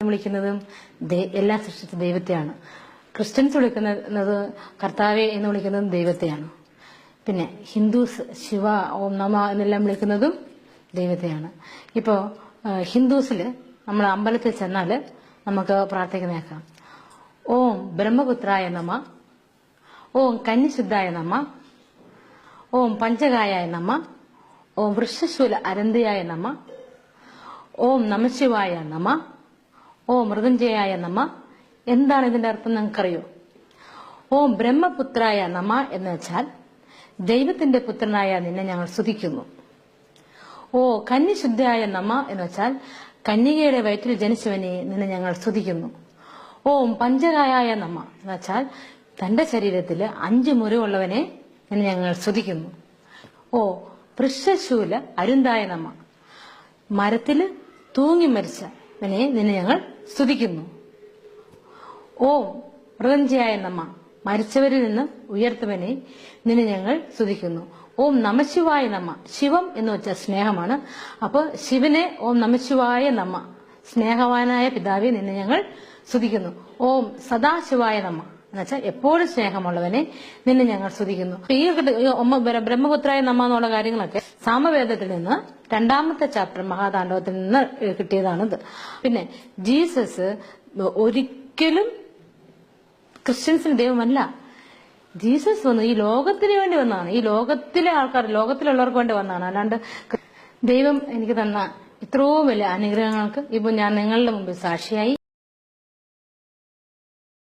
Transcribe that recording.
വിളിക്കുന്നതും എല്ലാം സൃഷ്ടിച്ച ദൈവത്തെയാണ്. ക്രിസ്ത്യൻസ് വിളിക്കുന്നത് കർത്താവെ എന്ന് വിളിക്കുന്നതും ദൈവത്തെയാണ്. പിന്നെ ഹിന്ദുസ് ശിവ, ഓം നമ എന്നെല്ലാം വിളിക്കുന്നതും ദൈവത്തെയാണ്. ഇപ്പോൾ ഹിന്ദുസിൽ നമ്മൾ അമ്പലത്തിൽ ചെന്നാൽ നമുക്ക് പ്രാർത്ഥിക്കുന്നേക്കാം. ഓം ബ്രഹ്മപുത്രായ നമ, ഓം കന്നിശുദ്ധായ നമ, ഓം പഞ്ചകായായ നമ, ഓം വൃക്ഷശൂല അരന്തിയായ നമ, ഓം നമശിവായ നമ, ഓം മൃദുഞ്ജയായ നമ. എന്താണ് ഇതിന്റെ അർത്ഥം നിങ്ങൾക്കറിയോ? ഓം ബ്രഹ്മപുത്രായ നമ എന്ന് വെച്ചാൽ ദൈവത്തിന്റെ പുത്രനായ നിന്നെ ഞങ്ങൾ സ്തുതിക്കുന്നു. ഓ കന്യശുദ്ധയായ നമ എന്ന് വെച്ചാൽ കന്യകയുടെ വയറ്റിൽ ജനിച്ചവനെ നിന്നെ ഞങ്ങൾ സ്തുതിക്കുന്നു. ഓം പഞ്ചകായായ നമ എന്ന് വെച്ചാൽ തന്റെ ശരീരത്തിൽ 5 മുറിവുള്ളവനെ നിന്നെ ഞങ്ങൾ സ്തുതിക്കുന്നു. ഓ വൃക്ഷശൂല അരുന്തായ നമ, മരത്തിൽ തൂങ്ങി മരിച്ചവനെ നിന്നെ ഞങ്ങൾ സ്തുതിക്കുന്നു. ഓം മൃദഞ്ജയായ നമ, മരിച്ചവരിൽ നിന്ന് ഉയർത്തവനെ നിന്നെ ഞങ്ങൾ സ്തുതിക്കുന്നു. ഓം നമശിവായ നമ, ശിവം എന്ന് വെച്ചാൽ സ്നേഹമാണ്. അപ്പൊ ശിവനെ ഓം നമശിവായ നമ, സ്നേഹവാനായ പിതാവെ നിന്നെ ഞങ്ങൾ സ്തുതിക്കുന്നു. ഓം സദാശിവായ നമ എന്ന് വെച്ചാൽ എപ്പോഴും സ്നേഹമുള്ളവനെ നിന്നെ ഞങ്ങൾ സ്തുതിക്കുന്നു. ഈ ബ്രഹ്മപുത്രായ നമ എന്നുള്ള കാര്യങ്ങളൊക്കെ സാമവേദത്തിൽ നിന്ന് 2ാമത്തെ ചാപ്റ്റർ മഹാതാണ്ഡവത്തിൽ നിന്ന് കിട്ടിയതാണിത്. പിന്നെ ജീസസ് ഒരിക്കലും ക്രിസ്ത്യൻസിന് ദൈവമല്ല. ജീസസ് വന്നു ഈ ലോകത്തിന് വേണ്ടി വന്നതാണ്. ഈ ലോകത്തിലെ ആൾക്കാർ, ലോകത്തിലുള്ളവർക്ക് വേണ്ടി വന്നതാണ്. അല്ലാണ്ട് ദൈവം എനിക്ക് തന്ന ഇത്രയും വലിയ അനുഗ്രഹങ്ങൾക്ക് ഇപ്പൊ ഞാൻ നിങ്ങളുടെ മുമ്പിൽ സാക്ഷിയായി.